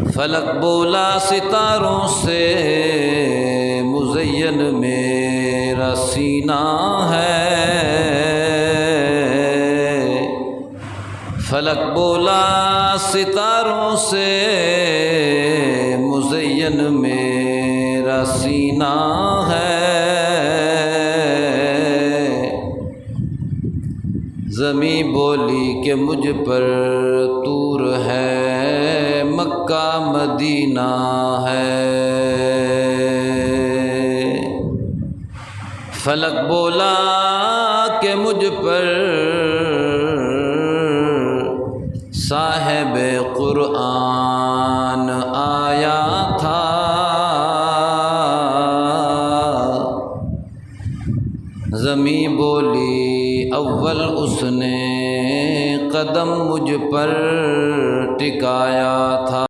فلک بولا ستاروں سے مزین میرا سینہ ہے، فلک بولا ستاروں سے مزین میرا سینہ ہے، زمیں بولی کہ مجھ پر طور ہے، مکہ مدینہ ہے، فلک بولا کہ مجھ پر صاحب قرآن آیا تھا، زمیں بولی اول اس نے قدم مجھ پر ٹکایا تھا۔